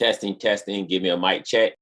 Testing, testing. Give me a mic check.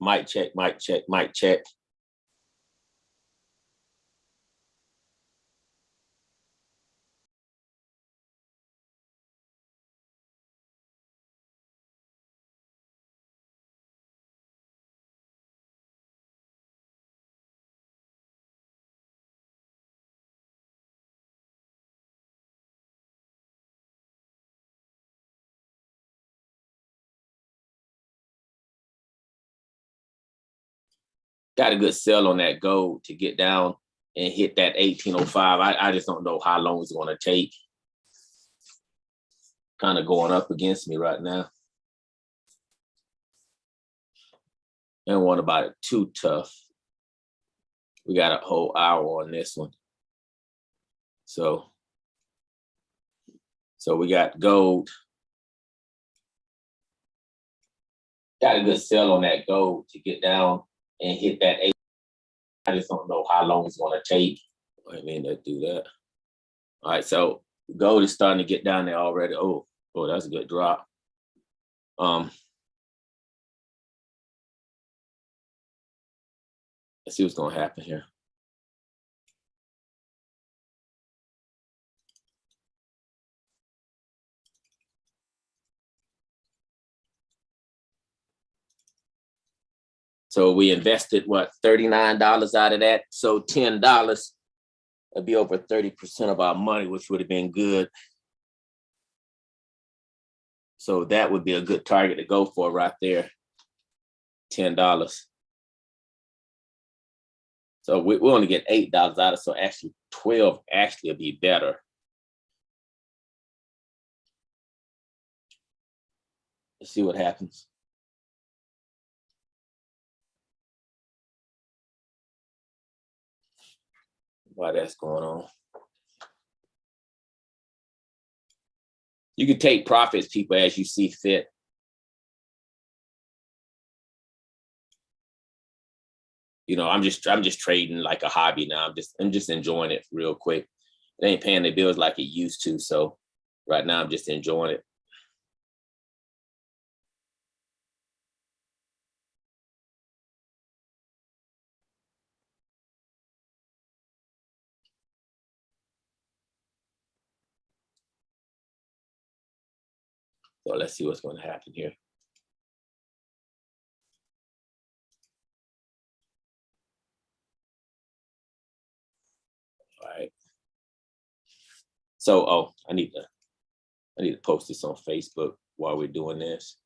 Mic check, mic check, mic check. Got a good sell on that gold to get down and hit that 1805. I just don't know how long it's going to take. Kind of going up against me right now. I don't want about it too tough. We got a whole hour on this one. So we got gold. Got a good sell on that gold to get down and hit that 8. I just don't know how long it's going to take. I mean, let's do that. All right, so gold is starting to get down there already. Oh, that's a good drop. Let's see what's going to happen here. So we invested, what, $39 out of that? So $10, that'd be over 30% of our money, which would have been good. So that would be a good target to go for right there, $10. So we only get $8 out of it, so actually 12 actually would be better. Let's see what happens. Why that's going on. You can take profits, people, as you see fit. You know, I'm just trading like a hobby now. I'm just enjoying it real quick. It ain't paying the bills like it used to. So right now I'm just enjoying it. So let's see what's going to happen here. All right. So, I need to post this on Facebook while we're doing this.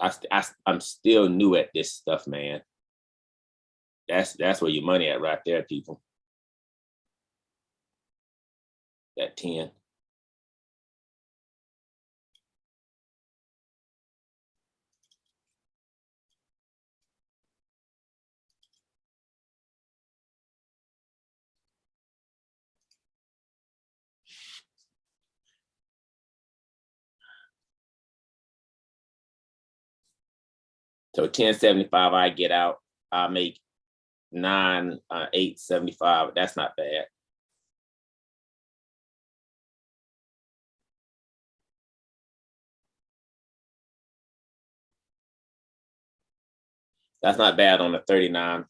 I'm still new at this stuff, man. That's where your money at right there, people. That 10. So 10.75, I get out. I make 8.75. That's not bad. That's not bad on a $39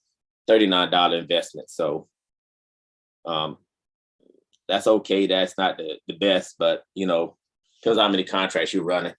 investment. So that's okay. That's not the best, but you know, because how many contracts you're running.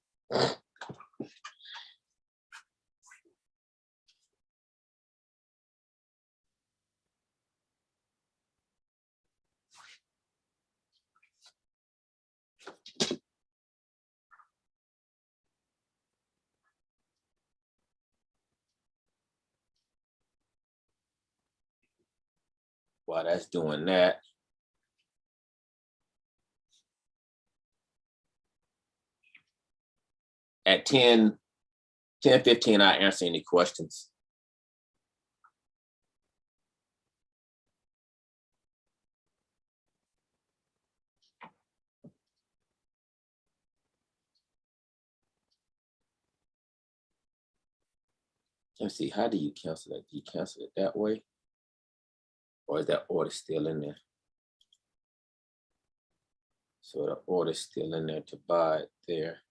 While that's doing that, at 10:15, I answer any questions. Let me see, how do you cancel that? Do you cancel it that way? Or is that order still in there? So the order's still in there to buy it there.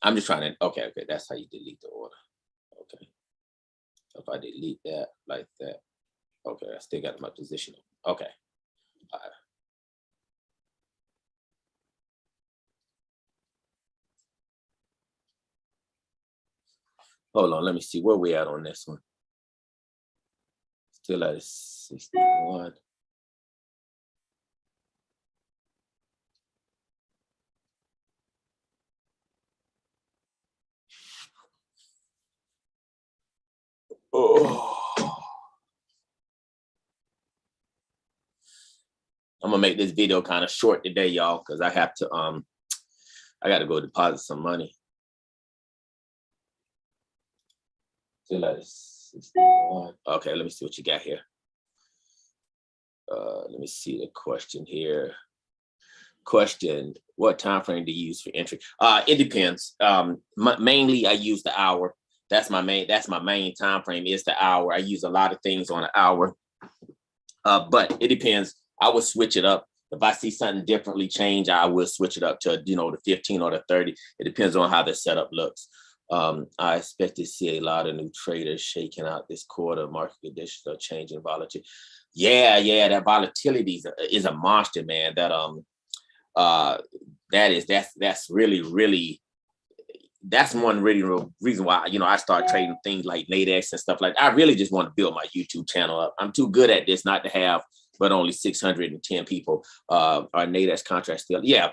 I'm just trying to, okay, that's how you delete the order. Okay. So if I delete that like that, okay, I still got my position. Okay. All right. Hold on, let me see where we at on this one. Still at 61. Oh. I'm gonna make this video kind of short today, y'all, because I have to I gotta go deposit some money. Still at 61. Okay, let me see what you got here. Let me see the question here. Question: what time frame do you use for entry? It depends. Mainly I use the hour. That's my main time frame is the hour. I use a lot of things on an hour. But it depends. I would switch it up. If I see something differently change, I will switch it up to, you know, the 15 or the 30. It depends on how the setup looks. I expect to see a lot of new traders shaking out this quarter. Market conditions are changing, volatility. Yeah, that volatility is a monster, man. That's really that's one really reason why, you know, I start trading things like Nadex and stuff like that. I really just want to build my YouTube channel up. I'm too good at this not to have, but only 610 people are Nadex contracts still. Yeah,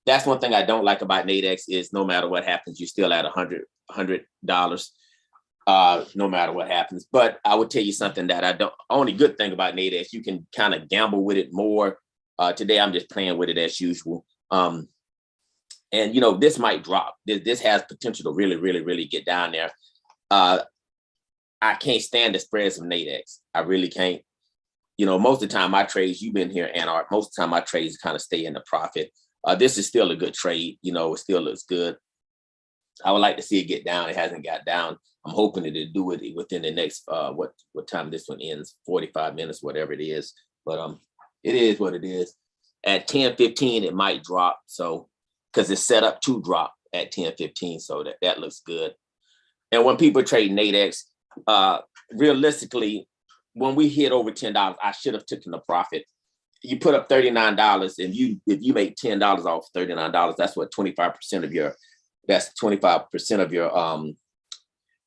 that's one thing I don't like about Nadex is no matter what happens, you're still at $100 no matter what happens. But I would tell you something that I don't, only good thing about Nadex, you can kind of gamble with it more. Today, I'm just playing with it as usual. And, you know, this might drop. This has potential to really get down there. I can't stand the spreads of Nadex. I really can't. You know, most of the time my trades, you've been here, Anarch, most of the time my trades kind of stay in the profit. This is still a good trade. You know, it still looks good. I would like to see it get down. It hasn't got down. I'm hoping that it'll do it within the next, what time this one ends, 45 minutes, whatever it is. But it is what it is. At 10:15, it might drop. So, because it's set up to drop at 10:15. So that looks good. And when people trade Nadex, realistically, when we hit over $10, I should have taken the profit. You put up $39, and if you make $10 off $39, that's what 25% of your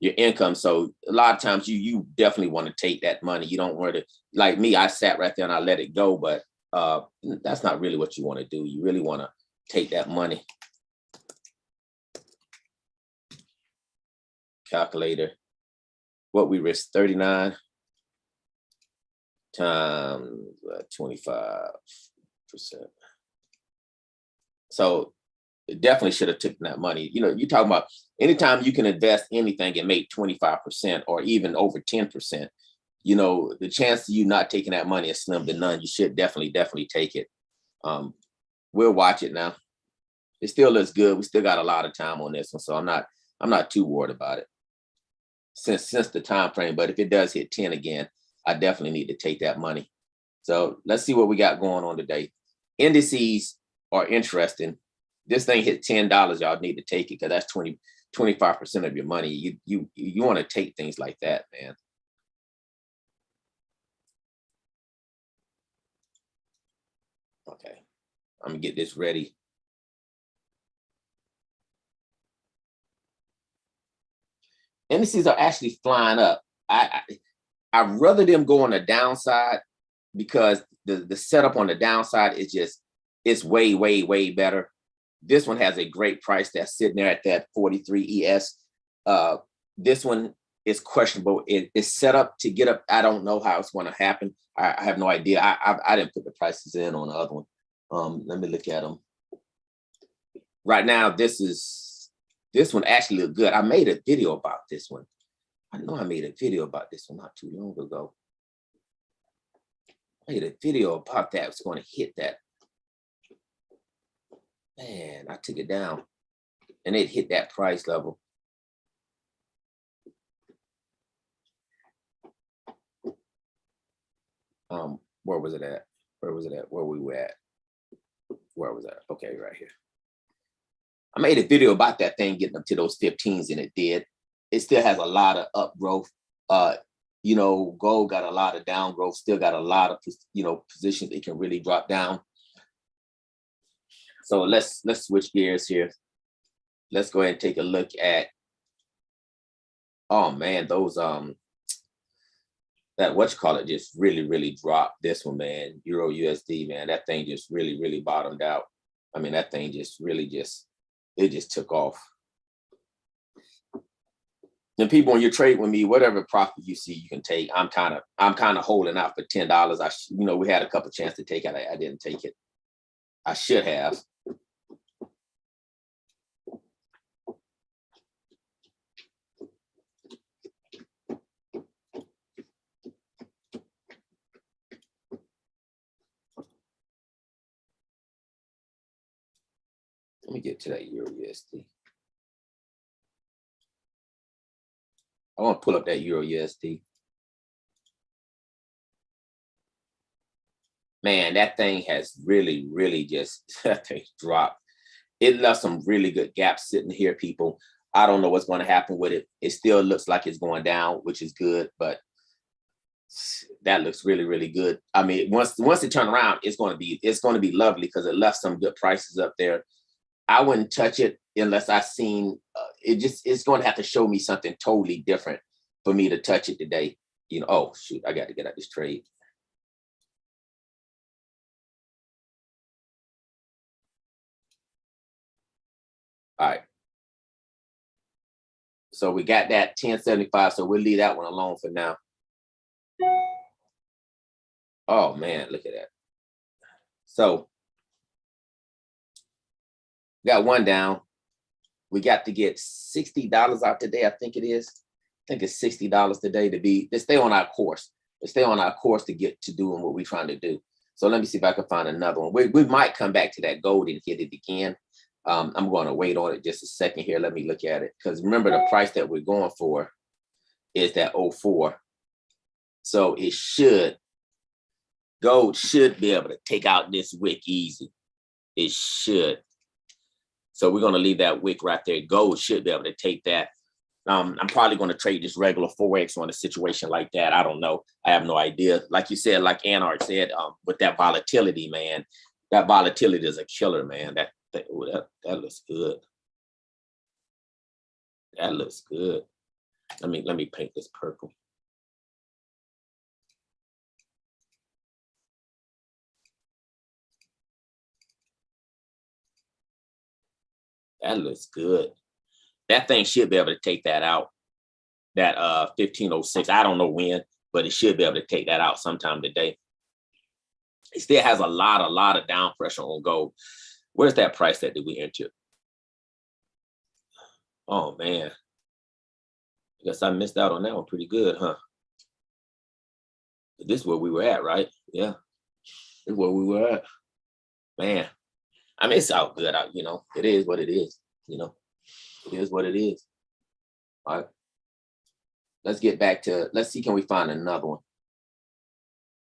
your income. So a lot of times you definitely want to take that money. You don't want to, like me, I sat right there and I let it go, but that's not really what you want to do. You really want to take that money. Calculator, what we risk, 39 times 25%. So it definitely should have taken that money. You know, you're talking about anytime you can invest anything and make 25% or even over 10%, you know, the chance of you not taking that money is slim to none. You should definitely take it. We'll watch it now. It still looks good. We still got a lot of time on this one, so I'm not too worried about it since the time frame. But if it does hit 10 again, I definitely need to take that money. So let's see what we got going on today. Indices are interesting. This thing hit $10, y'all need to take it because that's 25% of your money. You want to take things like that, man. Okay, I'm gonna get this ready. Indices are actually flying up. I'd rather them go on the downside because the setup on the downside is just, it's way better. This one has a great price that's sitting there at that 43 ES. This one is questionable. It's set up to get up. I don't know how it's going to happen. I have no idea. I didn't put the prices in on the other one. Let me look at them. Right now, this one actually looked good. I made a video about this one. I know I made a video about this one not too long ago. I made a video about that. It's going to hit that. Man, I took it down and it hit that price level. Where was it at? Where was it at? Where we were at? Where was that? Okay, right here. I made a video about that thing getting up to those 15s, and it did. It still has a lot of up growth. You know, gold got a lot of down growth, still got a lot of, you know, positions it can really drop down. So let's switch gears here. Let's go ahead and take a look at, oh man, those that just really dropped. This one, man, Euro USD, man, that thing just really bottomed out. I mean, that thing just really it just took off. And people, when you trade with me, whatever profit you see, you can take. I'm kind of holding out for $10. You know, we had a couple of chances to take it. I didn't take it. I should have. Let me get to that Euro USD. I want to pull up that Euro USD. Man, that thing has really just, that thing dropped. It left some really good gaps sitting here, people. I don't know what's going to happen with it. It still looks like it's going down, which is good, but that looks really good. I mean, once it turns around, it's going to be lovely because it left some good prices up there. I wouldn't touch it unless I seen it's going to have to show me something totally different for me to touch it today. You know, oh shoot, I got to get out this trade. All right. So we got that 1075. So we'll leave that one alone for now. Oh man, look at that. So got one down. We got to get $60 out today. I think it is. I think it's $60 today to stay on our course. To stay on our course to get to doing what we're trying to do. So let me see if I can find another one. We might come back to that gold and hit it again. I'm going to wait on it just a second here. Let me look at it. Because remember, the price that we're going for is that 04. So gold should be able to take out this wick easy. It should. So we're going to leave that wick right there. Gold should be able to take that. I'm probably going to trade this regular Forex on a situation like that. I don't know. I have no idea. Like you said, like Anarch said, with that volatility, man, that volatility is a killer, man. That looks good. That looks good. Let me paint this purple. That looks good. That thing should be able to take that out. That 1506. I don't know when, but it should be able to take that out sometime today. It still has a lot of down pressure on gold. Where's that price that we entered? Oh man. I guess I missed out on that one pretty good, huh? This is where we were at, right? Yeah. This is where we were at. Man. I mean, it's all good out, you know. It is what it is, you know. It is what it is. All right. Let's get back to, let's see, can we find another one?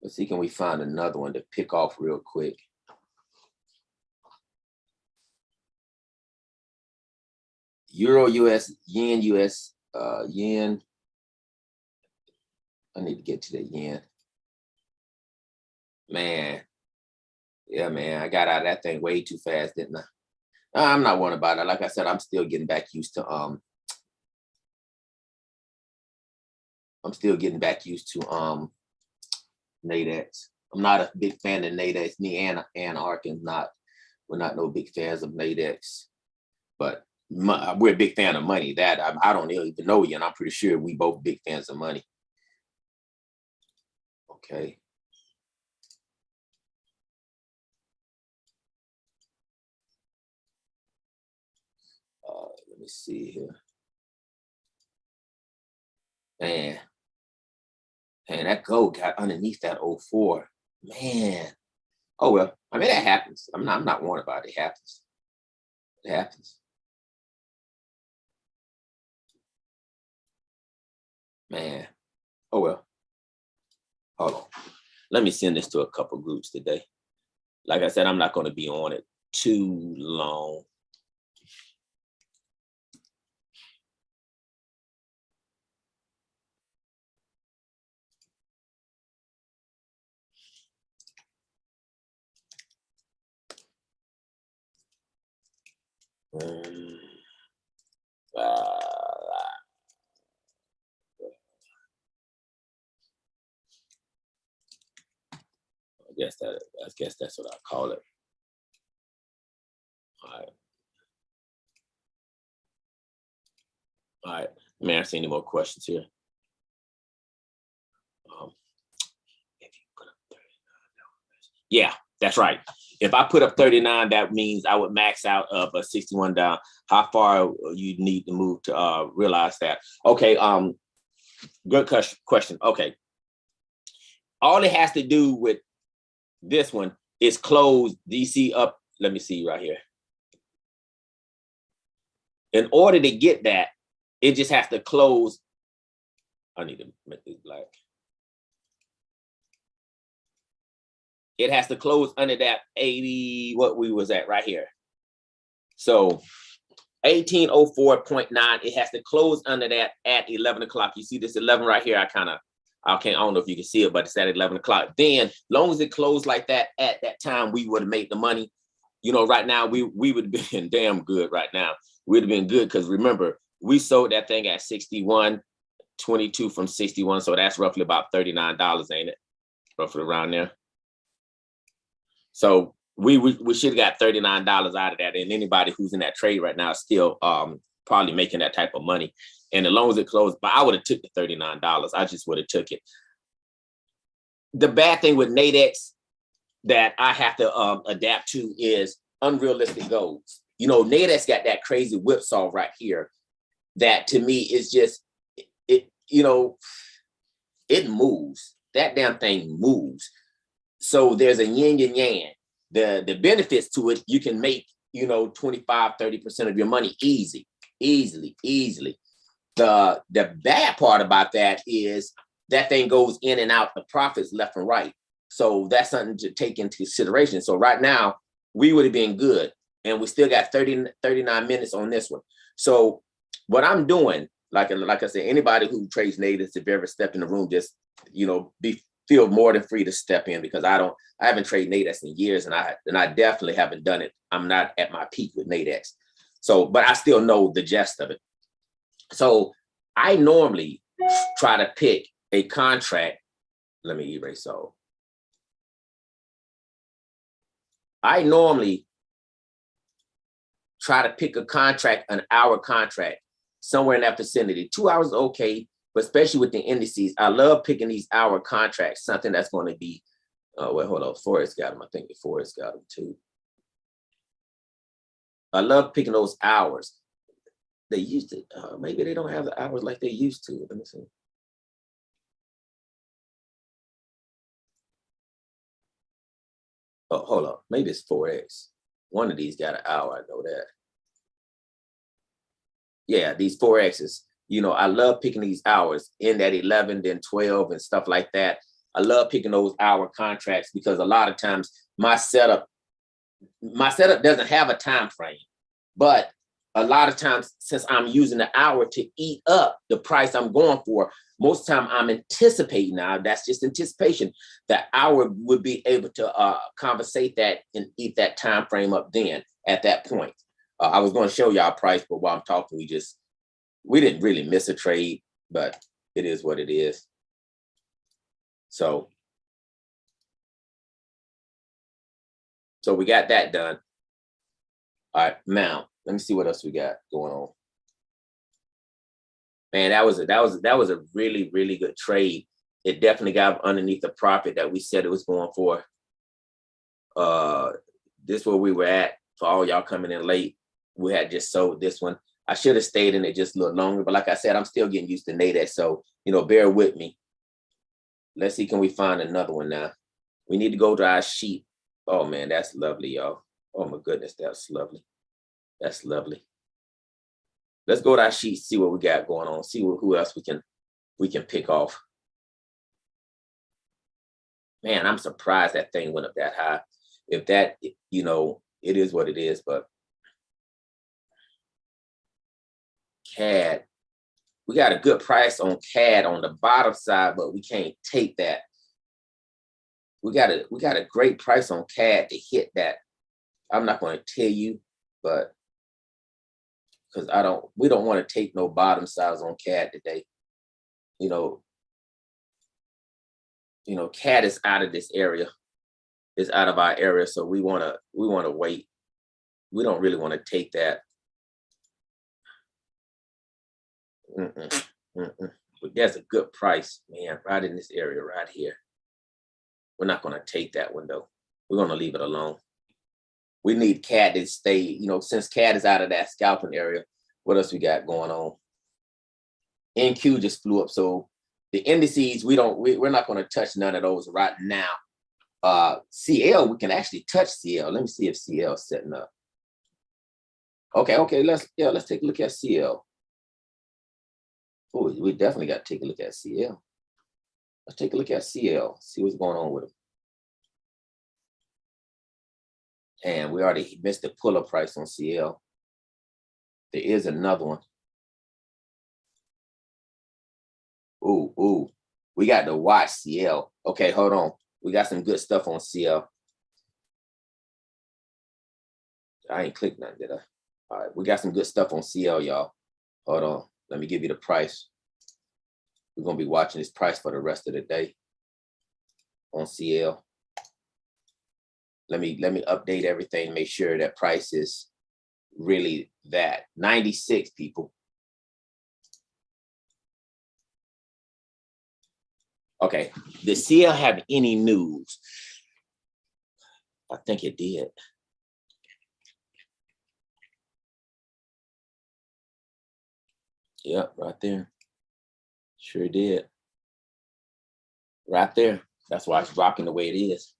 Let's see, can we find another one to pick off real quick? Euro US, yen US, yen. I need to get to the yen. Man. Yeah, man, I got out of that thing way too fast, didn't I? I'm not worried about it. Like I said, I'm still getting back used to Nadex. I'm not a big fan of Nadex. Me and Harkins we're not no big fans of Nadex, but we're a big fan of money. That I don't even know you, and I'm pretty sure we both big fans of money. Okay. Let me see here. Man, that gold got underneath that 04. Man. Oh well. I mean, that happens. I'm not worried about it. It happens. It happens. Man. Oh well. Hold on. Let me send this to a couple groups today. Like I said, I'm not going to be on it too long. I guess that's what I call it. All right. All right. Let me ask any more questions here. If you put up 39, yeah, that's right. If I put up 39, that means I would max out of a 61 down. How far you need to move to realize that? Okay. Good question. Okay. All it has to do with this one is close DC up. Let me see right here. In order to get that, it just has to close. I need to make this black. It has to close under that 80, what we was at right here. So 1804.9, it has to close under that at 11 o'clock. You see this 11 right here? I don't know if you can see it, but it's at 11 o'clock. Then, long as it closed like that at that time, we would have made the money. You know, right now, we would have been damn good right now. We'd have been good because remember, we sold that thing at 61.22 from 61. So that's roughly about $39, ain't it? Roughly around there. So we should have got $39 out of that. And anybody who's in that trade right now is still probably making that type of money. And as long as it closed, but I would have took the $39. I just would have took it. The bad thing with Nadex that I have to adapt to is unrealistic goals. You know, Nadex got that crazy whipsaw right here that to me is just, it moves. That damn thing moves. So there's a yin and yang. The benefits to it, you can make, 25, 30% of your money easily. The bad part about that is that thing goes in and out the profits left and right. So that's something to take into consideration. So right now we would have been good and we still got 39 minutes on this one. So what I'm doing, like I said, anybody who trades Nadex, if you ever stepped in the room, just, feel more than free to step in because I haven't traded Nadex in years and I definitely haven't done it. I'm not at my peak with Nadex. So, but I still know the gist of it. So I normally try to pick a contract. Let me erase all. I normally try to pick a contract, an hour contract, somewhere in that vicinity. 2 hours is okay, but especially with the indices, I love picking these hour contracts, something that's going to be, well, hold on, Forex got them. I think the Forex got them too. I love picking those hours. They used to, maybe they don't have the hours like they used to. Let me see. Oh, hold on, maybe it's Forex. One of these got an hour, I know that. Yeah, these Forexes, you know, I love picking these hours in that 11, then 12 and stuff like that. I love picking those hour contracts because a lot of times my setup doesn't have a time frame, but a lot of times since I'm using the hour to eat up the price I'm going for, most time I'm anticipating, now that's just anticipation, that hour would be able to compensate that and eat that time frame up then at that point. I was going to show y'all price, but while I'm talking, we didn't really miss a trade, but it is what it is. So we got that done. All right, now let me see what else we got going on. Man, that was a really, really good trade. It definitely got underneath the profit that we said it was going for. This is where we were at for all y'all coming in late. We had just sold this one. I should have stayed in it just a little longer, but like I said, I'm still getting used to Nadex, so you know, bear with me. Let's see, can we find another one now? We need to go to our sheet. Oh man, that's lovely, y'all. Oh my goodness, that's lovely. That's lovely. Let's go to our sheet, see what we got going on, see who else we can pick off. Man, I'm surprised that thing went up that high. If that, you know, it is what it is, but CAD, we got a good price on CAD on the bottom side, but we can't take that. We got a great price on CAD to hit that. I'm not going to tell you, but because we don't want to take no bottom size on CAD today. You know, CAD is out of this area. It's out of our area, so we want to wait. We don't really want to take that. But there's a good price, man, right in this area right here. We're not going to take that one though. We're going to leave it alone. We need CAD to stay, you know, since CAD is out of that scalping area. What else we got going on? NQ just flew up. So the indices, we're not going to touch none of those right now. CL, we can actually touch CL. Let me see if CL is setting up. Okay, let's take a look at CL. Oh, we definitely got to take a look at CL. Let's take a look at CL, see what's going on with them. And we already missed the pull-up price on CL. There is another one. Ooh, we got to watch CL. Okay, hold on. We got some good stuff on CL. I ain't clicked nothing, did I? All right, we got some good stuff on CL, y'all. Hold on, let me give you the price. We're gonna be watching this price for the rest of the day on CL. Let me update everything, make sure that price is really that. 96, people. Okay, did CL have any news? I think it did. Yep, right there. Sure did. Right there. That's why it's dropping the way it is.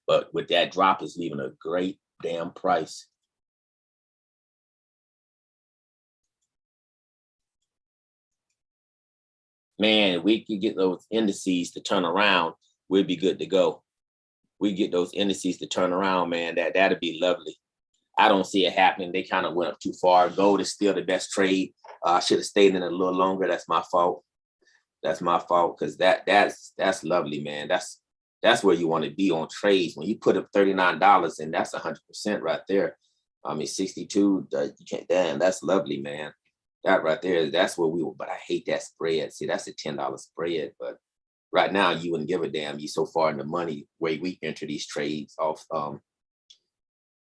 But with that drop, it's leaving a great damn price. Man, we could get those indices to turn around, we'd be good to go. We get those indices to turn around, man, that'd be lovely. I don't see it happening. They kind of went up too far. Gold is still the best trade. I should have stayed in it a little longer. That's my fault. That's my fault, because that's lovely, man. That's where you want to be on trades. When you put up $39 and that's 100% right there. I mean, 62, you can't, damn, that's lovely, man. That right there, that's where we were, but I hate that spread. See, that's a $10 spread, but right now you wouldn't give a damn. You so far in the money where we enter these trades off.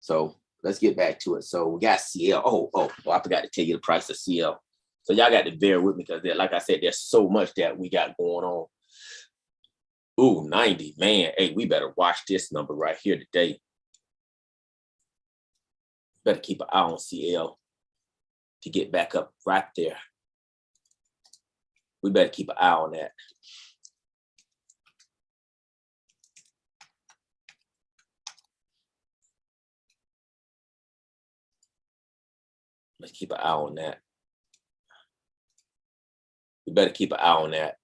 So let's get back to it. So we got CL. Oh, I forgot to tell you the price of CL. So y'all got to bear with me because like I said, there's so much that we got going on. Ooh, 90, man. Hey, we better watch this number right here today. Better keep an eye on CL to get back up right there. We better keep an eye on that. Let's keep an eye on that. We better keep an eye on that.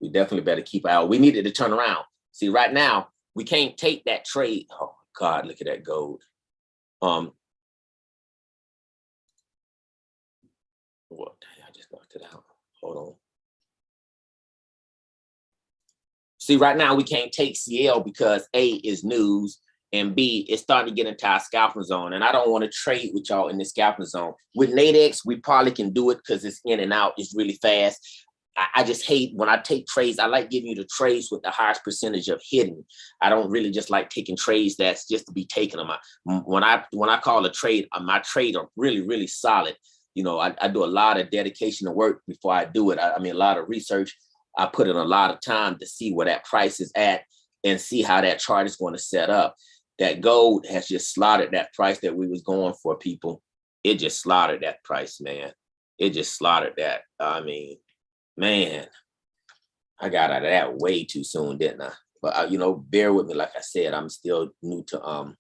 We definitely better keep an eye. We needed to turn around. See, right now, we can't take that trade. Oh, God, look at that gold. What? I just knocked it out. Hold on. See, right now, we can't take CL because A is news, and B, it's starting to get into our scalping zone. And I don't want to trade with y'all in the scalping zone. With Nadex, we probably can do it because it's in and out. It's really fast. I just hate when I take trades. I like giving you the trades with the highest percentage of hitting. I don't really just like taking trades that's just to be taking them. When I call a trade, my trade are really, really solid. You know, I do a lot of dedication and work before I do it. I mean, a lot of research. I put in a lot of time to see where that price is at and see how that chart is going to set up. That gold has just slaughtered that price that we was going for, people. It just slaughtered that price, man. It just slaughtered that. I mean, man, I got out of that way too soon, didn't I? But you know, bear with me. Like I said, I'm still new to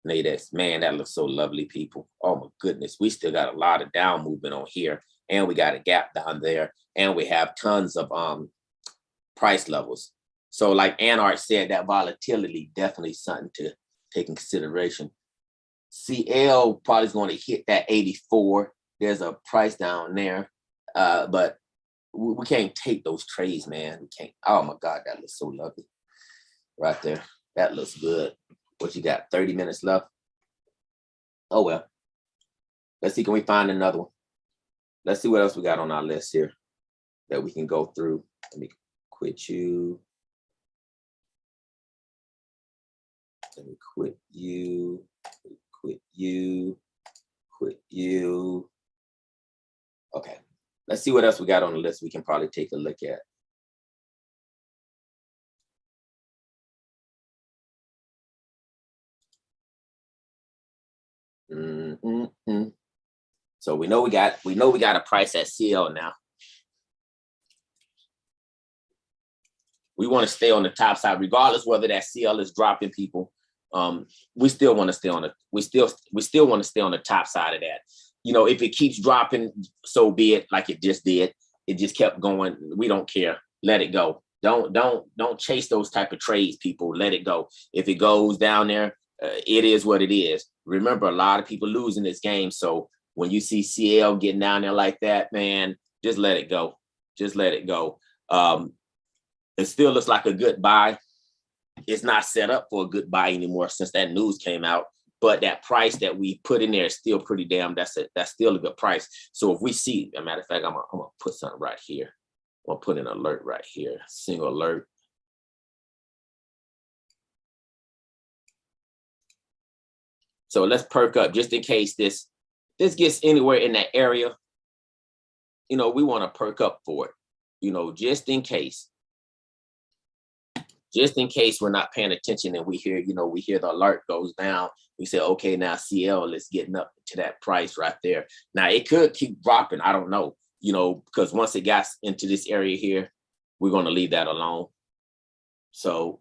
Nadex. Man, that looks so lovely, people. Oh my goodness, we still got a lot of down movement on here, and we got a gap down there, and we have tons of price levels. So, like Anart said, that volatility definitely something to take in consideration. CL probably is going to hit that 84. There's a price down there. But we can't take those trades, man. We can't. Oh my God, that looks so lovely right there. That looks good. What you got? 30 minutes left. Oh well. Let's see. Can we find another one? Let's see what else we got on our list here that we can go through. Let me quit you. Let me quit you. Quit you. Quit you. Okay. Let's see what else we got on the list we can probably take a look at. So we know we got a price at CL now. We want to stay on the top side, regardless whether that CL is dropping, people. We still want to stay on the we still want to stay on the top side of that. You know, if it keeps dropping, so be it, like it just did. It just kept going. We don't care. Let it go. Don't chase those type of trades, people. Let it go. If it goes down there, it is what it is. Remember, a lot of people lose in this game. So when you see CL getting down there like that, man, just let it go. Just let it go. It still looks like a good buy. It's not set up for a good buy anymore since that news came out. But that price that we put in there is still pretty damn. That's still a good price. So if we see, as a matter of fact, I'm gonna put something right here. I'm gonna put an alert right here. Single alert. So let's perk up just in case this gets anywhere in that area. You know, we want to perk up for it. You know, just in case. Just in case we're not paying attention and we hear the alert goes down, we say, okay, now CL is getting up to that price right there. Now it could keep dropping. I don't know, because once it got into this area here, we're going to leave that alone. So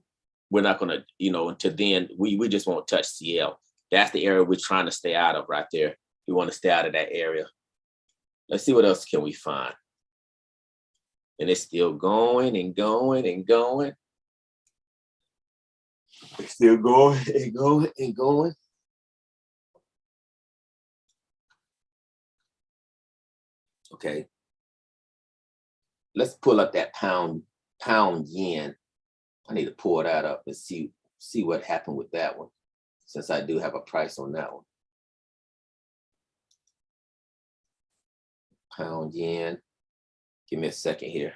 we're not going to, until then, we just won't touch CL. That's the area we're trying to stay out of right there. We want to stay out of that area. Let's see what else can we find. And it's still going and going and going. It's still going and going and going. Okay. Let's pull up that pound yen. I need to pull that up and see what happened with that one, since I do have a price on that one. pound yen. Give me a second here.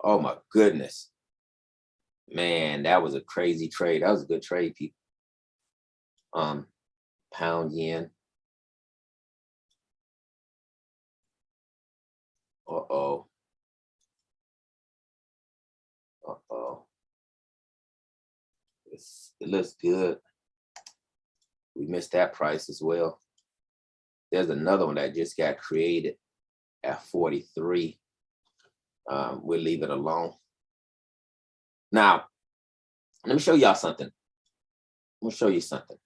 Oh my goodness. Man, that was a crazy trade. That was a good trade, people. Pound yen. Uh-oh. Uh-oh. It looks good. We missed that price as well. There's another one that just got created at 43. We'll leave it alone. Now, let me show y'all something. I'm gonna show you something.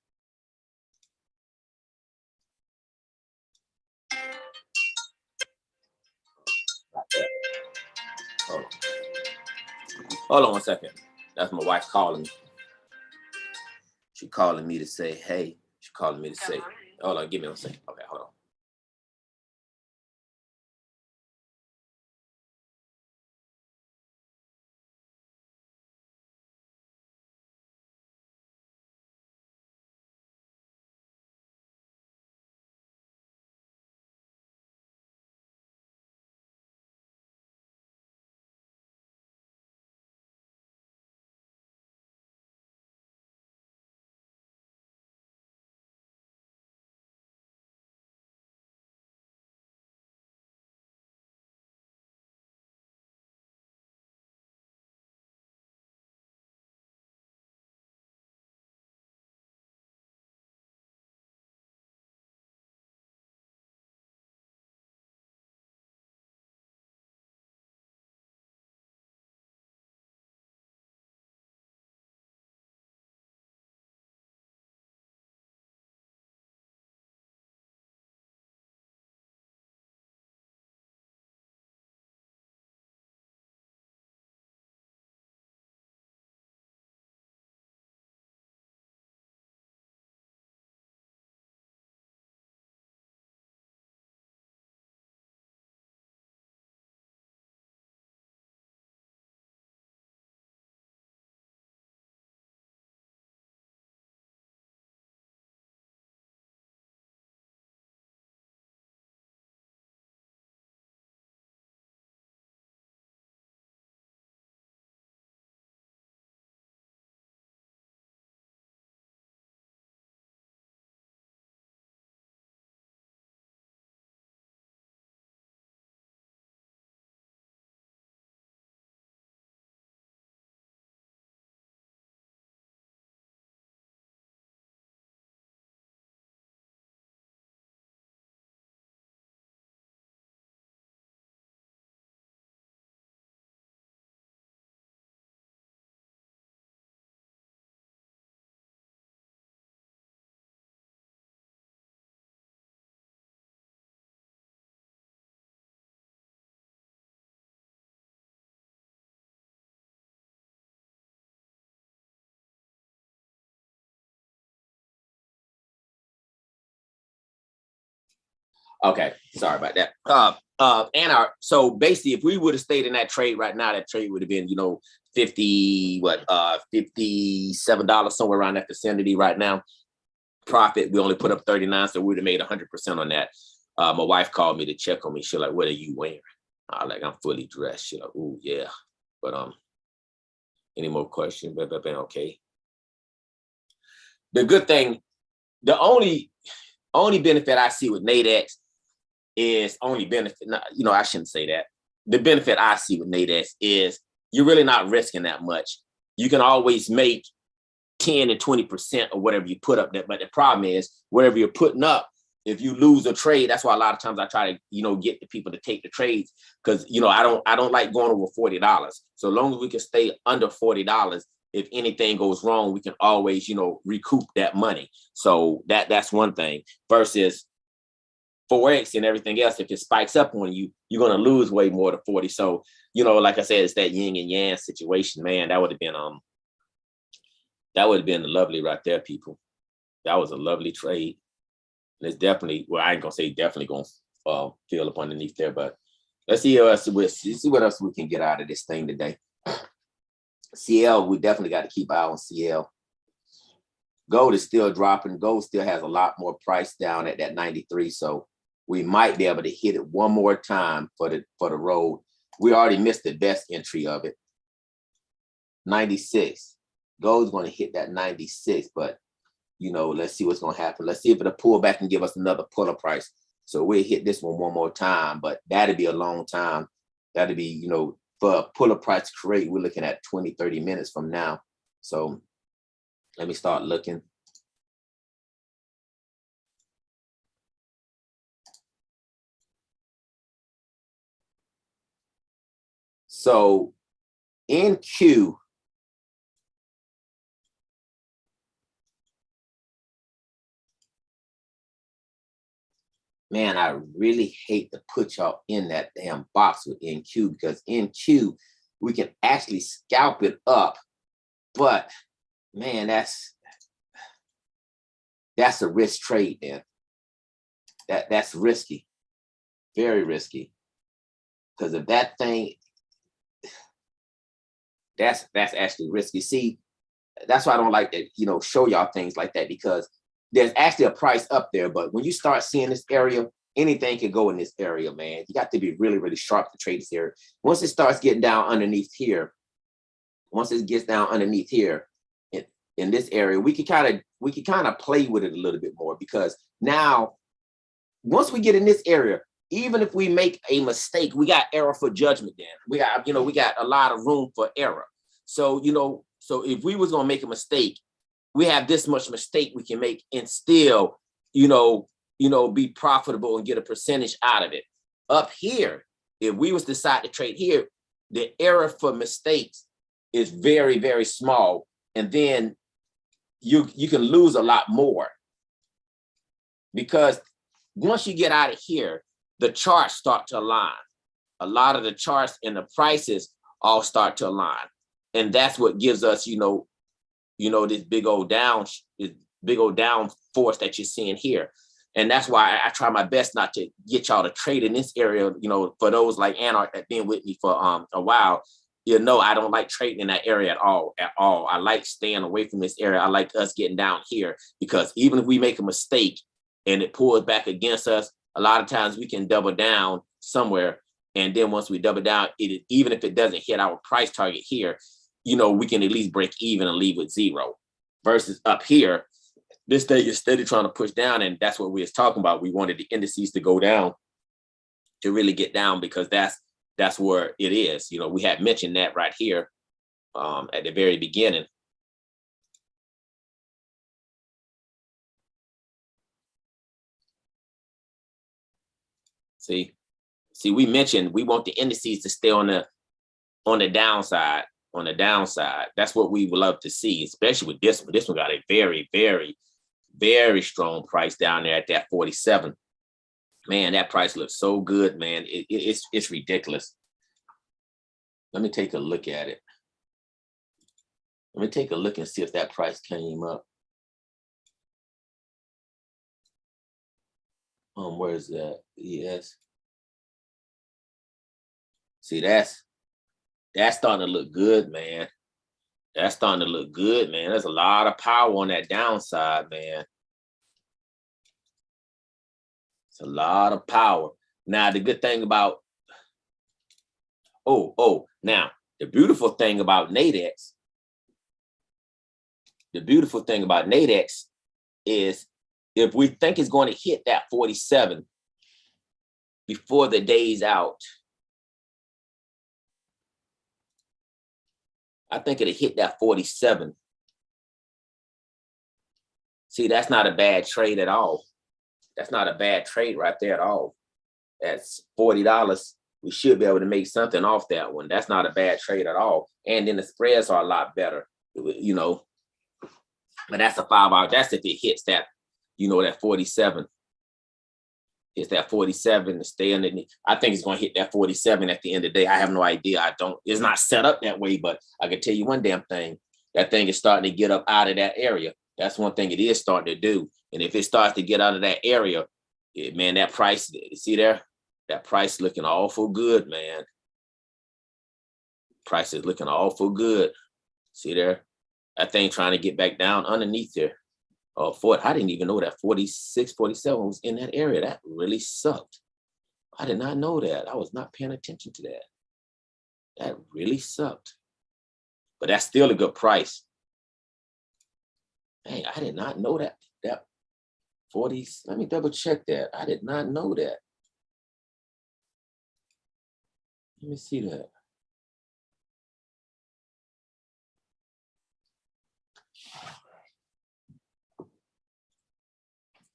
Hold on. Hold on 1 second. That's my wife calling me. She calling me to say, hey. She calling me to say, hold on, give me 1 second. Okay, hold on. Okay, sorry about that. So basically, if we would have stayed in that trade right now, that trade would have been, 57 somewhere around that vicinity right now. Profit, we only put up 39, so we would have made 100% on that. My wife called me to check on me. She's like, "What are you wearing?" I'm fully dressed. She's like, "Ooh, yeah." But any more questions? Okay. The good thing, the only benefit I see with Nadex is only benefit. I shouldn't say that. The benefit I see with Nadex is you're really not risking that much. You can always make 10 and 20% of whatever you put up there. But the problem is whatever you're putting up, if you lose a trade, that's why a lot of times I try to, get the people to take the trades because, I don't like going over $40. So long as we can stay under $40, if anything goes wrong, we can always, recoup that money. So that's one thing versus Forex and everything else. If it spikes up on you, you're going to lose way more than 40. So, like I said, it's that yin and yang situation, man. That would have been lovely right there, people. That was a lovely trade. And it's definitely, well, I ain't gonna say definitely gonna fill up underneath there, but let's see what else we can get out of this thing today. CL, we definitely got to keep an eye on CL. Gold is still dropping. Gold still has a lot more price down at that 93. So we might be able to hit it one more time for the road. We already missed the best entry of it. 96. Gold's going to hit that 96, but you know, let's see what's going to happen. Let's see if it'll pull back and give us another puller price. So we'll hit this one more time, but that'd be a long time. That'd be, you know, for a puller price to create, we're looking at 20, 30 minutes from now. So let me start looking. So in Q, man, I really hate to put y'all in that damn box with NQ, because NQ, we can actually scalp it up, but man, that's a risk trade, man. That's risky, very risky. Because if that thing, that's actually risky. See, that's why I don't like to, you know, show y'all things like that, because there's actually a price up there, but when you start seeing this area, anything can go in this area, man. You got to be really, really sharp to trade this area. Once it starts getting down underneath here, in this area, we can kind of play with it a little bit more, because now once we get in this area, even if we make a mistake, we got error for judgment. Then we got a lot of room for error. So, you know, so if we was gonna make a mistake, we have this much mistake we can make and still, you know, be profitable and get a percentage out of it. Up here, if we was decide to trade here, the error for mistakes is very, very small, and then you can lose a lot more, because once you get out of here, the charts start to align. A lot of the charts and the prices all start to align, and that's what gives us, this big old down force that you're seeing here. And that's why I try my best not to get y'all to trade in this area. You know, for those like Anarch that been with me for a while, you know, I don't like trading in that area at all. I like staying away from this area. I like us getting down here, because even if we make a mistake and it pulls back against us, a lot of times we can double down somewhere. And then once we double down, even if it doesn't hit our price target here, you know, we can at least break even and leave with zero. Versus up here, this day you're steady trying to push down, and that's what we was talking about. We wanted the indices to go down, to really get down, because that's where it is. You know, we had mentioned that right here at the very beginning. See, we mentioned we want the indices to stay on the downside. On the downside, that's what we would love to see, especially with this one. This one got a very, very, very strong price down there at that 47. Man, that price looks so good, man. It's ridiculous. Let me take a look at it. Let me take a look and see if that price came up. Where is that? Yes. See, that's starting to look good, man. That's starting to look good, man. There's a lot of power on that downside, man. It's a lot of power. Now, the good thing about, now, the beautiful thing about Nadex is, if we think it's going to hit that 47 before the day's out, I think it'll hit that 47. See, that's not a bad trade at all. That's not a bad trade right there at all. That's $40. We should be able to make something off that one. That's not a bad trade at all. And then the spreads are a lot better, you know. But that's a 5 hour. That's if it hits that, that 47. Hits that 47 and stay underneath. I think it's going to hit that 47 at the end of the day. I have no idea. It's not set up that way, but I can tell you one damn thing. That thing is starting to get up out of that area. That's one thing it is starting to do. And if it starts to get out of that area, man, that price, see there? That price looking awful good, man. Price is looking awful good. See there? That thing trying to get back down underneath there. I didn't even know that 46, 47 was in that area. That really sucked. I did not know that. I was not paying attention to that. That really sucked. But that's still a good price. Hey, I did not know that. That 40, let me double check that. I did not know that. Let me see that.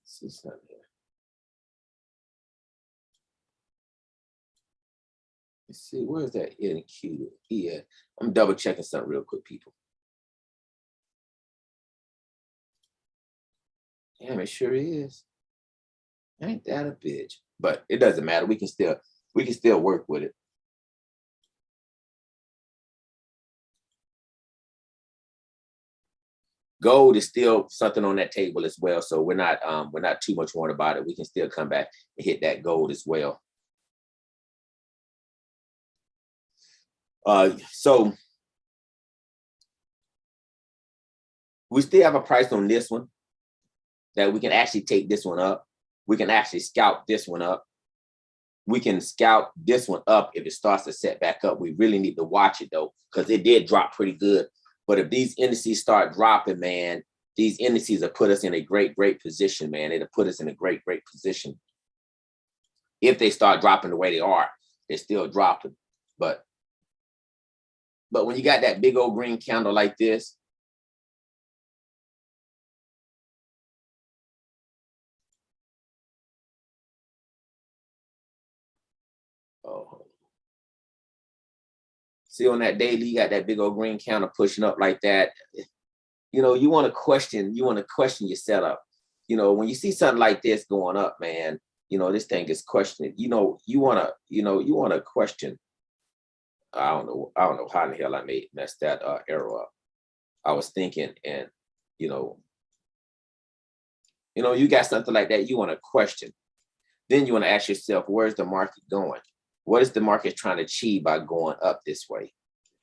See something here. Let's see, where's that NQ? Yeah, I'm double checking something real quick, people. Damn, it sure is. Ain't that a bitch? But it doesn't matter. We can still work with it. Gold is still something on that table as well. So we're not too much worried about it. We can still come back and hit that gold as well. So we still have a price on this one that we can actually take this one up. We can actually scalp this one up. We can scalp this one up if it starts to set back up. We really need to watch it though, because it did drop pretty good. But if these indices start dropping, man, these indices will put us in a great, great position, man. It'll put us in a great, great position. If they start dropping the way they are, they're still dropping. But when you got that big old green candle like this, oh, see on that daily, you got that big old green candle pushing up like that. You know, you want to question your setup. You know, when you see something like this going up, man, you know, this thing is questioning. You know, you want to question. I don't know how in the hell I messed that arrow up. I was thinking, and you know, you got something like that, you want to question. Then you want to ask yourself, where's the market going? What is the market trying to achieve by going up this way?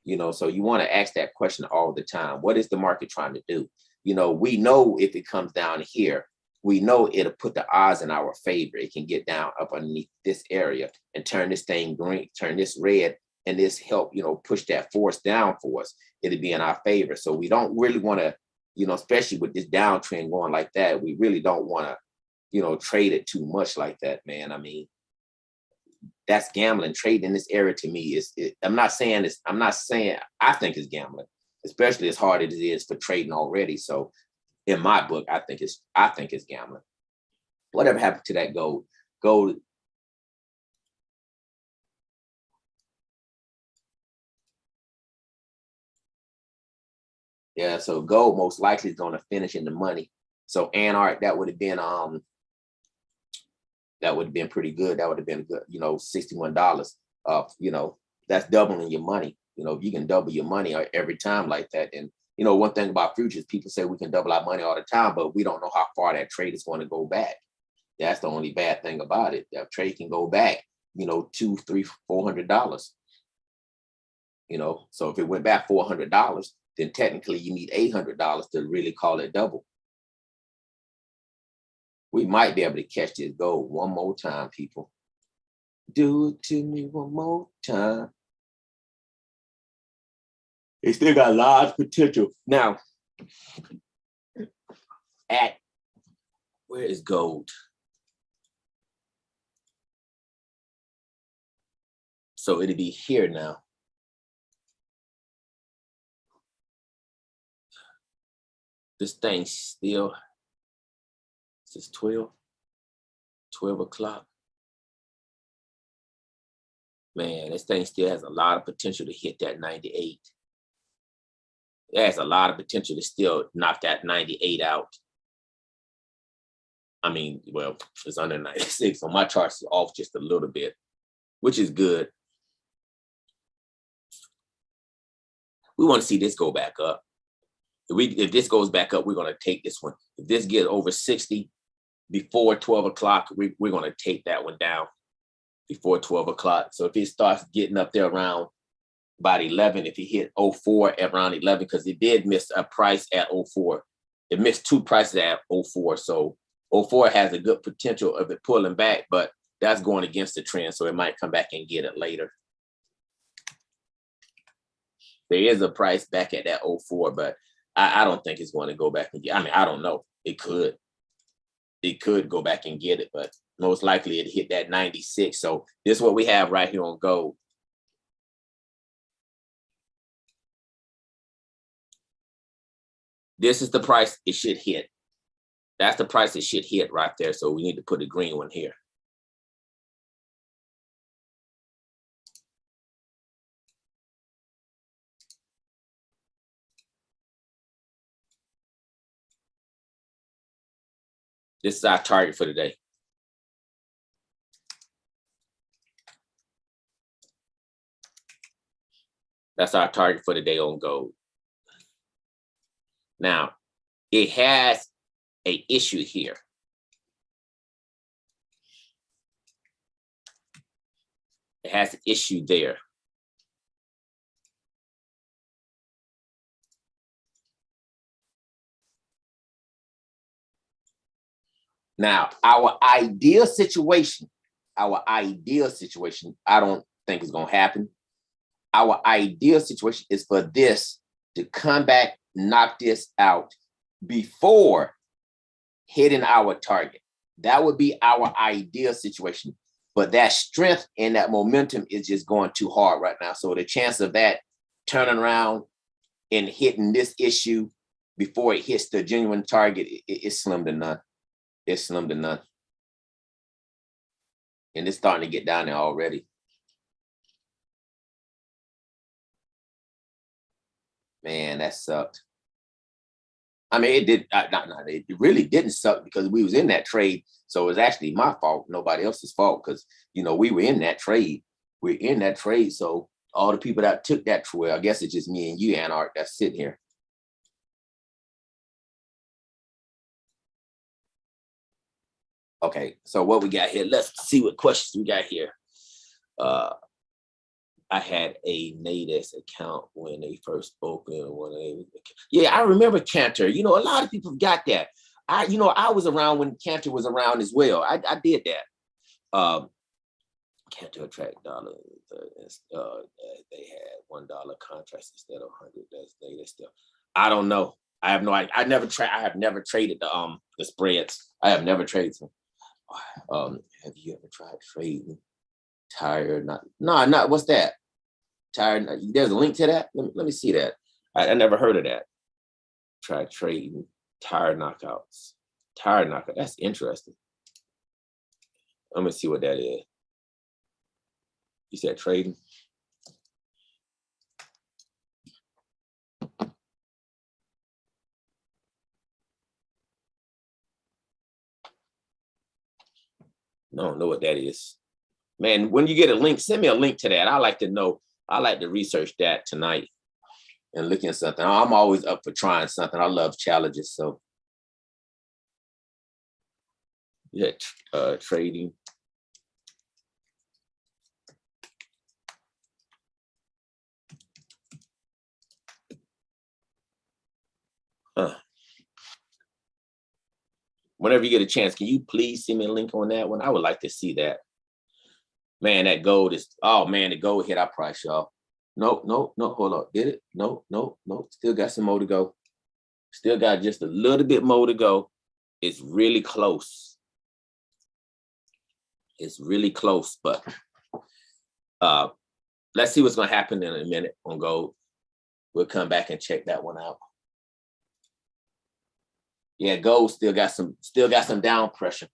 You know, so you want to ask that question all the time. What is the market trying to do? You know, we know if it comes down here, we know it'll put the odds in our favor. It can get down up underneath this area and turn this thing green, turn this red, and this help, push that force down for us. It'll be in our favor. So we don't really want to, especially with this downtrend going like that, we really don't want to, trade it too much like that, man. I mean, that's gambling. Trading in this area to me I'm not saying I think it's gambling, especially as hard as it is for trading already. So in my book, I think it's gambling. Whatever happened to that gold? Gold. Yeah, so gold most likely is going to finish in the money. So Anarch, that would have been pretty good. That would have been good, $61. That's doubling your money. If you can double your money every time like that. And one thing about futures, people say we can double our money all the time, but we don't know how far that trade is going to go back. That's the only bad thing about it. That trade can go back, $200, $300, $400. So if it went back $400, then technically you need $800 to really call it double. We might be able to catch this gold one more time, people. Do it to me one more time. It still got a lot of potential. Now, where is gold? So it'll be here now. This thing still, it's 12 o'clock. Man, this thing still has a lot of potential to hit that 98. It has a lot of potential to still knock that 98 out. I mean, well, it's under 96, so my chart's off just a little bit, which is good. We want to see this go back up. If this goes back up, we're going to take this one. If this gets over 60 before 12 o'clock, we're going to take that one down before 12 o'clock. So if it starts getting up there around about 11, if you hit 04 at around 11, because it did miss a price at 04. it missed two prices at 04. So 04 has a good potential of it pulling back, but that's going against the trend. So it might come back and get it later. There is a price back at that 04, but I don't think it's going to go back and get. I mean, I don't know. It could go back and get it, but most likely it hit that 96. So this is what we have right here on gold. This is the price it should hit. That's the price it should hit right there. So we need to put a green one here. This is our target for today. That's our target for the day on gold. Now, it has an issue here. It has an issue there. Now, our ideal situation, I don't think is going to happen. Our ideal situation is for this to come back, knock this out before hitting our target. That would be our ideal situation. But that strength and that momentum is just going too hard right now. So the chance of that turning around and hitting this issue before it hits the genuine target is slim to none. It's slim to none. And it's starting to get down there already. Man, that sucked. I mean, it really didn't suck because we was in that trade. So it was actually my fault, nobody else's fault, because, you know, we were in that trade. We're in that trade. So all the people that took that, well, I guess it's just me and you, Anarch, that's sitting here. Okay, so what we got here? Let's see what questions we got here. I had a Nadex account when they first opened. Yeah, I remember Cantor. You know, a lot of people got that. I was around when Cantor was around as well. I did that. Cantor attract dollars. They had $1 contracts instead of 100. That's Nadex still. I don't know. I have no idea. I have never traded the spreads. I have never traded them. Have you ever tried trading tire? Not what's that? Tire. There's a link to that. Let me see that. I never heard of that. Try trading tire knockouts. Tire knockout. That's interesting. Let me see what that is. You said trading. I don't know what that is. Man, when you get a link, send me a link to that. I like to know. I like to research that tonight and look at something. I'm always up for trying something. I love challenges. So yeah, trading. Whenever you get a chance, can you please send me a link on that one? I would like to see that. Man, that gold is, oh man, the gold hit our price, y'all. No, hold on. Did it? No. Still got some more to go. Still got just a little bit more to go. It's really close. It's really close, but let's see what's gonna happen in a minute on gold. We'll come back and check that one out. Yeah, gold still got some down pressure.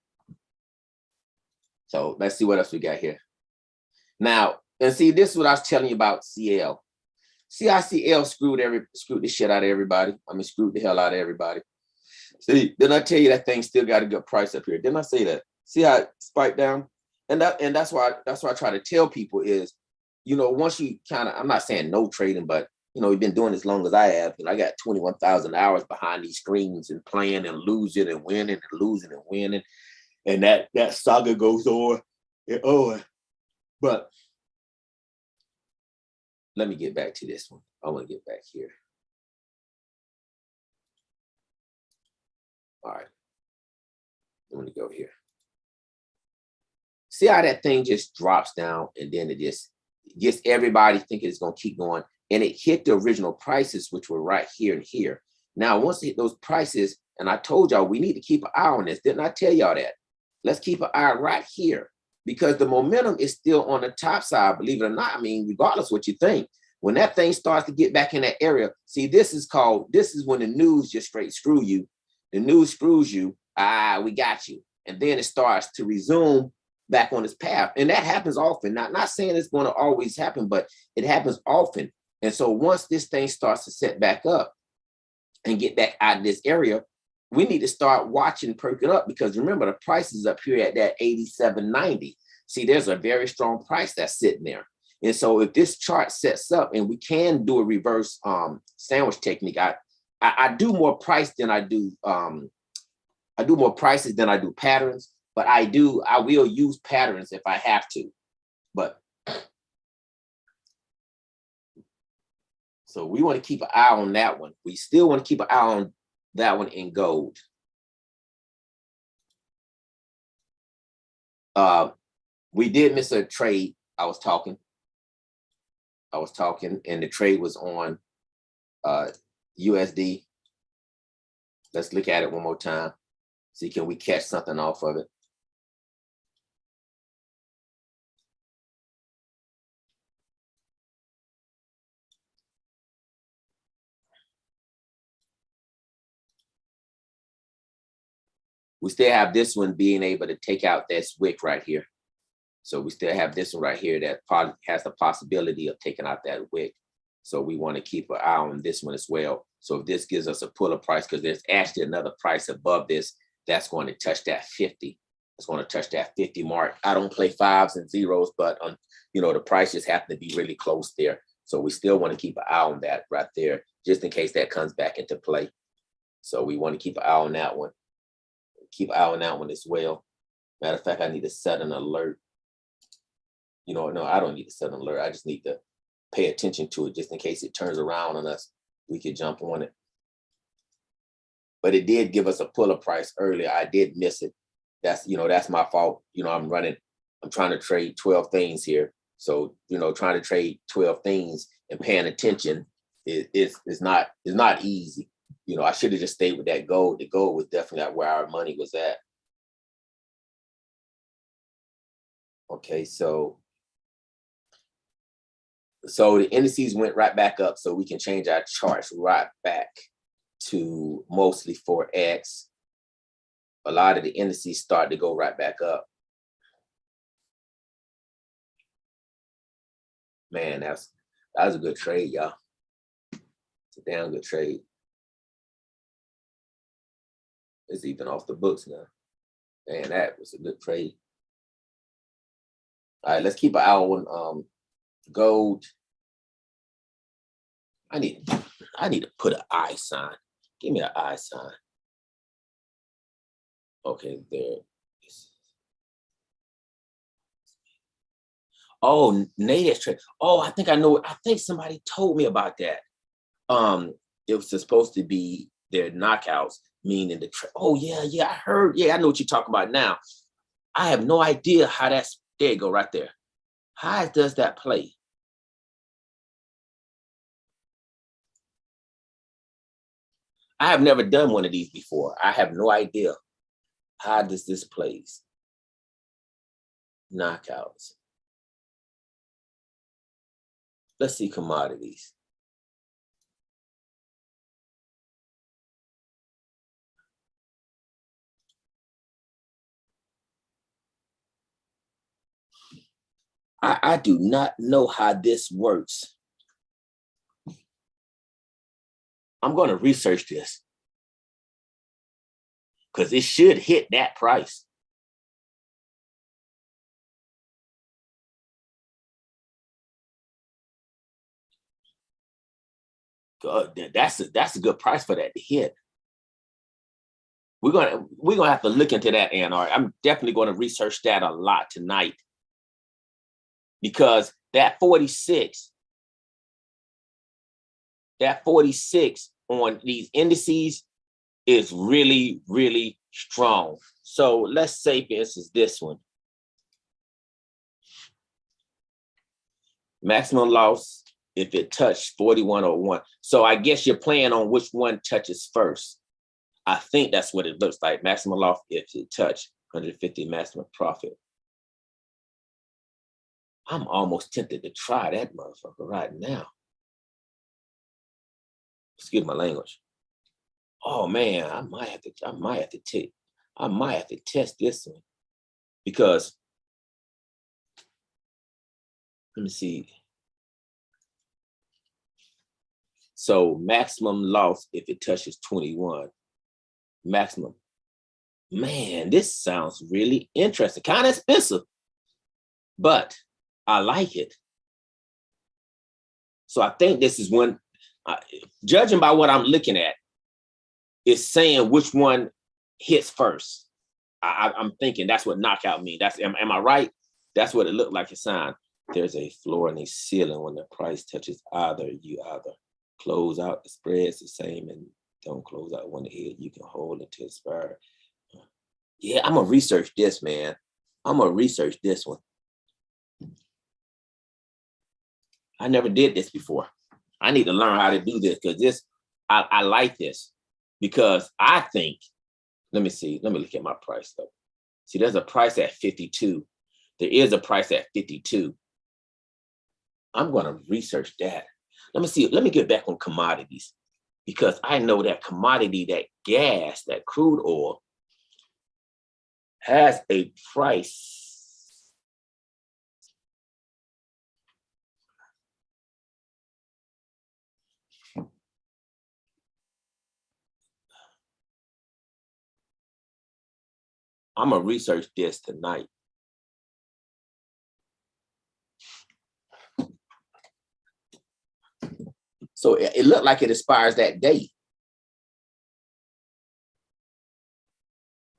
So let's see what else we got here. Now, and see, this is what I was telling you about CL. See how CL screwed the shit out of everybody. I mean, screwed the hell out of everybody. See, didn't I tell you that thing still got a good price up here? Didn't I say that? See how it spiked down? And that's why I try to tell people is, you know, once you kind of, I'm not saying no trading, but you know, you've been doing as long as I have, and I got 21,000 hours behind these screens and playing and losing and winning and losing and winning. And that saga goes on and on. But let me get back to this one. I want to get back here. All right, I'm gonna go here. See how that thing just drops down and then it just gets everybody thinking it's gonna keep going. And it hit the original prices, which were right here and here. Now, once it hit those prices, and I told y'all we need to keep an eye on this. Didn't I tell y'all that? Let's keep an eye right here because the momentum is still on the top side, believe it or not. I mean, regardless what you think, when that thing starts to get back in that area, see, this is when the news just straight screw you. The news screws you. We got you. And then it starts to resume back on its path. And that happens often. Not saying it's going to always happen, but it happens often. And so once this thing starts to set back up and get back out of this area, we need to start watching perking up because remember, the price is up here at that 87.90. See, there's a very strong price that's sitting there. And so if this chart sets up and we can do a reverse sandwich technique, I do more price than I do I do more prices than I do patterns, but I will use patterns if I have to. But so we want to keep an eye on that one. We still want to keep an eye on that one in gold. We did miss a trade. I was talking and the trade was on USD. Let's look at it one more time. See, can we catch something off of it? We still have this one being able to take out this wick right here. So we still have this one right here that has the possibility of taking out that wick. So we want to keep an eye on this one as well. So if this gives us a puller price, because there's actually another price above this, that's going to touch that 50. It's going to touch that 50 mark. I don't play fives and zeros, but the price just happen to be really close there. So we still want to keep an eye on that right there, just in case that comes back into play. So we want to keep an eye on that one. Keep an eye on that one as well. Matter of fact, I need to set an alert. No, I don't need to set an alert. I just need to pay attention to it just in case it turns around on us. We could jump on it. But it did give us a puller price earlier. I did miss it. That's my fault. I'm trying to trade 12 things here. So, trying to trade 12 things and paying attention is not easy. I should have just stayed with that gold. The gold was definitely where our money was at. Okay, so the indices went right back up, so we can change our charts right back to mostly Forex. A lot of the indices start to go right back up. Man, that was a good trade, y'all. It's a damn good trade. It's even off the books now. Man, that was a good trade. All right, let's keep an eye on gold. I need to put an I sign. Give me an I sign. Okay, there. Oh, Nadex trade. Oh, I think I know. I think somebody told me about that. It was supposed to be their knockouts, meaning the trade. Oh yeah, I heard. Yeah, I know what you're talking about now. I have no idea how that's. There you go, right there. How does that play? I have never done one of these before. I have no idea. How does this plays? Knockouts. Let's see commodities. I do not know how this works. I'm going to research this because it should hit that price. God, that's a good price for that to hit. We're gonna have to look into that, Anar. I'm definitely going to research that a lot tonight because that 46 on these indices is really, really strong. So let's say, for instance, this one. Maximum loss if it touched 4101. So I guess you're playing on which one touches first. I think that's what it looks like. Maximum loss if it touched 150 maximum profit. I'm almost tempted to try that motherfucker right now. Excuse my language. Oh man, I might have to test this one because let me see. So maximum loss if it touches 21. Maximum. Man, this sounds really interesting. Kind of expensive, but I like it. So I think this is one, judging by what I'm looking at, is saying which one hits first. I'm thinking that's what knockout means. Am I right? That's what it looked like a sign. There's a floor and a ceiling when the price touches either. You either close out the spreads the same and don't close out when the head. You can hold it to expire. Yeah, I'm gonna research this, man. I'm gonna research this one. I never did this before. I need to learn how to do this because I like this because I think, let me see, let me look at my price though. See, there's a price at 52. There is a price at 52. I'm gonna research that. Let me see, let me get back on commodities because I know that commodity, that gas, that crude oil has a price. I'm gonna research this tonight. So it looked like it expires that day.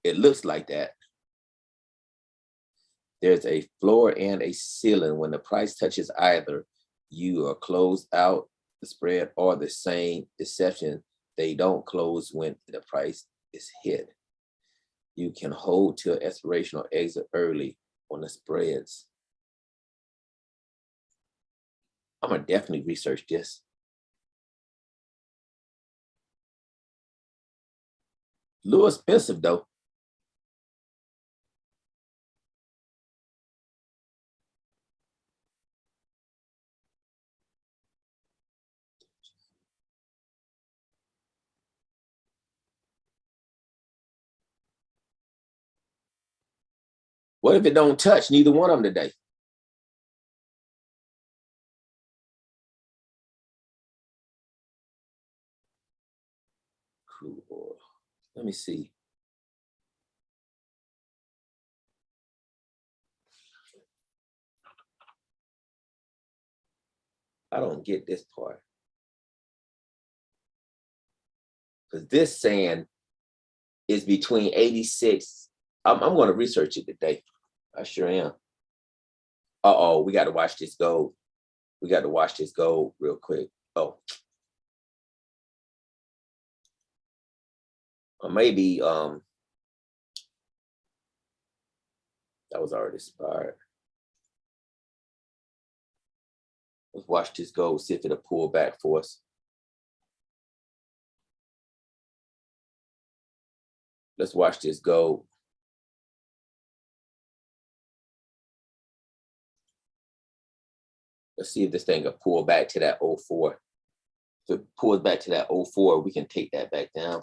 It looks like that. There's a floor and a ceiling. When the price touches either, you are closed out the spread or the same exception. They don't close when the price is hit. You can hold till expiration or exit early on the spreads. I'm gonna definitely research this. A little expensive though. What if it don't touch neither one of them today? Crude oil. Let me see. I don't get this part. Because this saying is between 86. I'm going to research it today. I sure am. Uh-oh, we got to watch this gold. We got to watch this gold real quick. Oh. Or maybe that was already expired. Let's watch this gold, see if it'll pull back for us. Let's watch this gold. Let's see if this thing will pull back to that 04. If it pulls back to that 04, we can take that back down.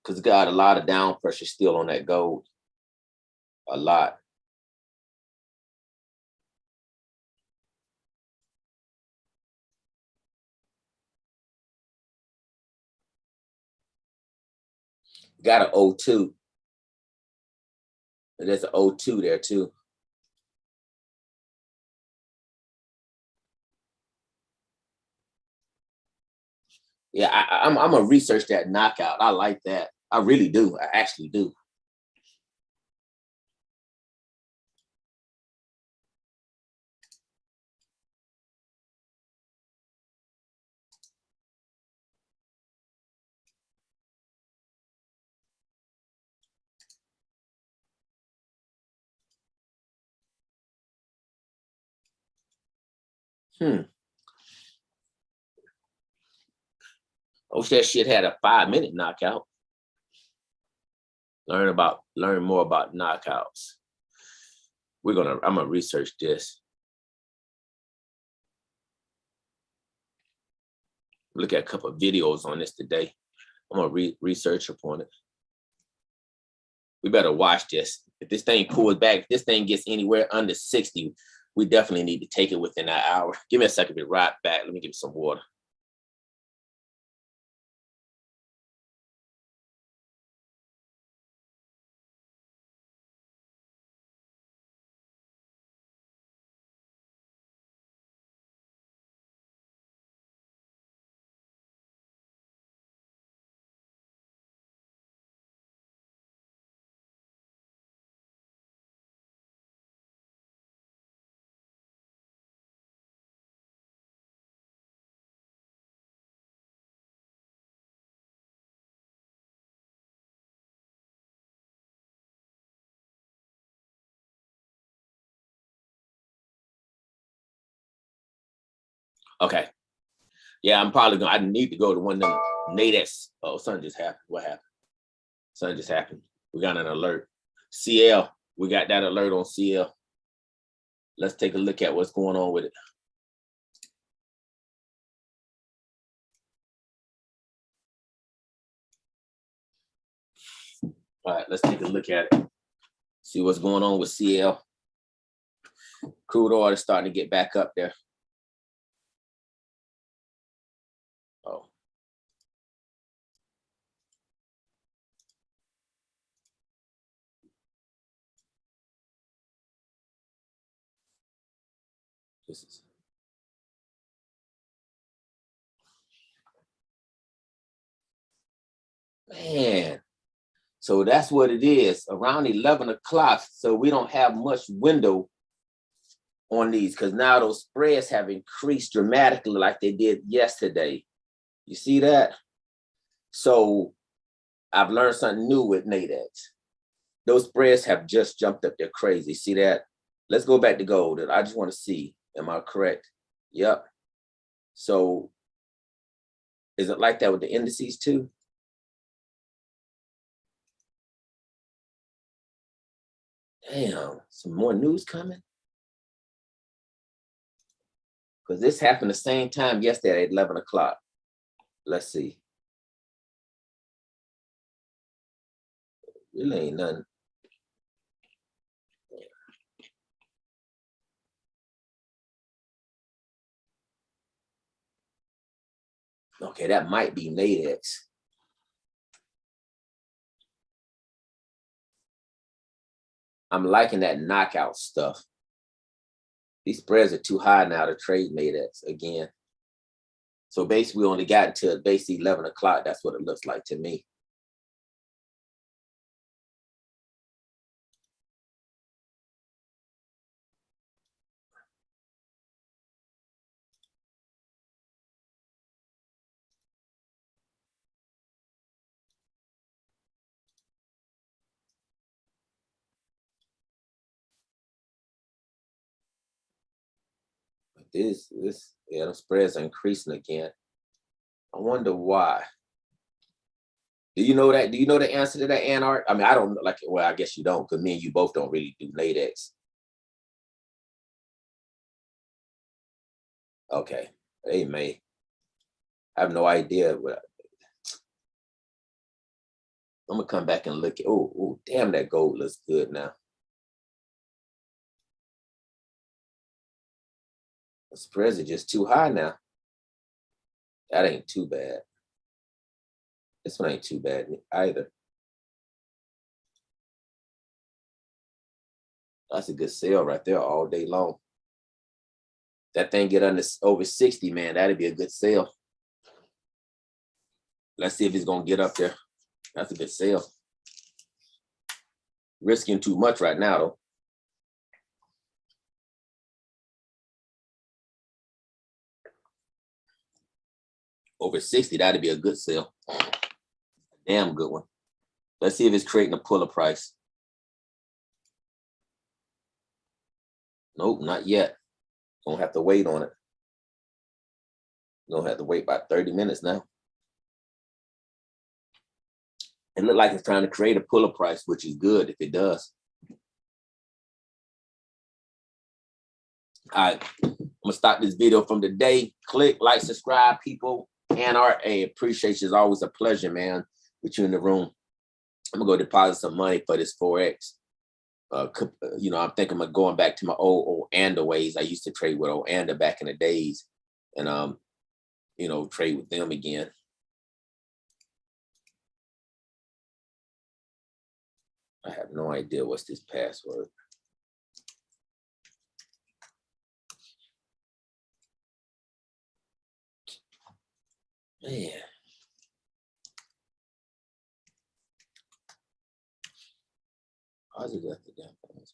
Because it's got a lot of down pressure still on that gold. A lot. Got an 02. And there's an 02 there too. Yeah, I'm gonna research that knockout. I like that. I really do. I actually do. I wish that shit had a 5-minute knockout. Learn more about knockouts. I'm gonna research this. Look at a couple of videos on this today. I'm gonna research upon it. We better watch this. If this thing pulls back, if this thing gets anywhere under 60, we definitely need to take it within that hour. Give me a second to be right back. Let me give you some water. Okay. Yeah, I need to go to one of them Nadex. Oh, something just happened. What happened? Something just happened. We got an alert. CL, we got that alert on CL. Let's take a look at what's going on with it. All right, let's take a look at it. See what's going on with CL. Crude oil is starting to get back up there. Oh. This is. Man. So that's what it is, around 11 o'clock. So we don't have much window on these because now those spreads have increased dramatically like they did yesterday. You see that? So I've learned something new with Nadex. Those spreads have just jumped up there crazy. See that? Let's go back to gold. And I just want to see, am I correct? Yep. So is it like that with the indices too? Damn, some more news coming? Because this happened the same time yesterday at 11 o'clock. Let's see. Really ain't nothing. Okay, that might be Nadex. I'm liking that knockout stuff. These spreads are too high now to trade Nadex again. So basically we only got until basically 11 o'clock. That's what it looks like to me. But yeah, the spreads are increasing again. I wonder why. Do you know that? Do you know the answer to that, Anart? I mean, I don't like. Well, I guess you don't, because me and you both don't really do Nadex. Okay, they may. I have no idea. I'm gonna come back and look at. Oh, damn, that gold looks good now. The spreads are just too high now. That ain't too bad. This one ain't too bad either. That's a good sale right there all day long. That thing get under over 60, man. That'd be a good sale. Let's see if it's gonna get up there. That's a good sale. Risking too much right now, though. Over 60, that'd be a good sale. Damn good one. Let's see if it's creating a puller price. Nope, not yet. Gonna have to wait on it. You're gonna have to wait about 30 minutes now. It looked like it's trying to create a puller price, which is good if it does. All right, I'm gonna stop this video from today. Click, like, subscribe, people. And RA, appreciate you. It's always a pleasure, man, with you in the room. I'm gonna go deposit some money for this Forex. You know, I'm thinking of going back to my old Anda ways. I used to trade with old Anda back in the days, and you know, trade with them again. I have no idea what's this password. Man. How's it got the damn password?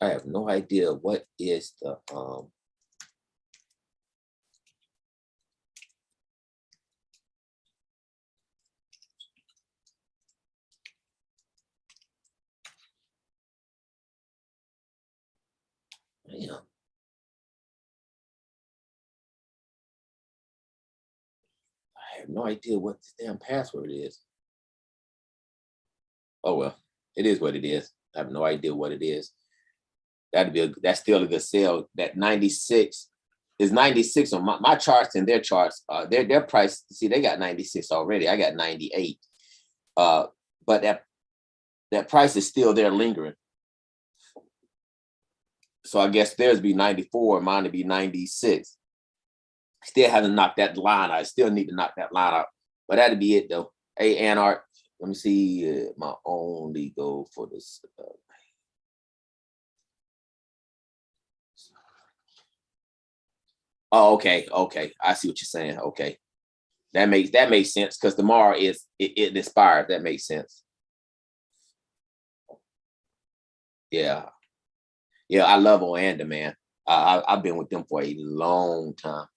I have no idea what is the damn. I have no idea what this damn password is. Oh well, it is what it is. I have no idea what it is. That's still a good sell. That 96 is 96 on my charts and their charts. Their price. See, they got 96 already. I got 98. But that price is still there lingering. So I guess theirs be 94, mine to be 96. Still haven't knocked that line out. I still need to knock that line out. But that'd be it though. Hey, Anart, let me see my only goal for this. Oh, okay. I see what you're saying. Okay. That makes sense because tomorrow it expired. That makes sense. Yeah. Yeah, I love Oanda, man. I've been with them for a long time.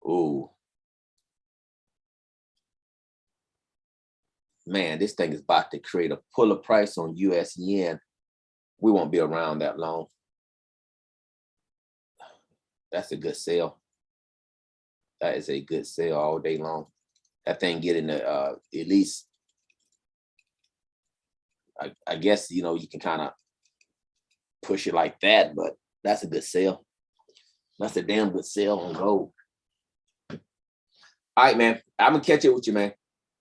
Ooh, man, this thing is about to create a puller price on US yen. We won't be around that long. That's a good sale. That is a good sale all day long. That thing getting at least, I guess, you know, you can kind of push it like that, but that's a good sale. That's a damn good sale on gold. All right, man. I'm gonna catch it with you, man.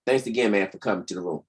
Thanks again, man, for coming to the room.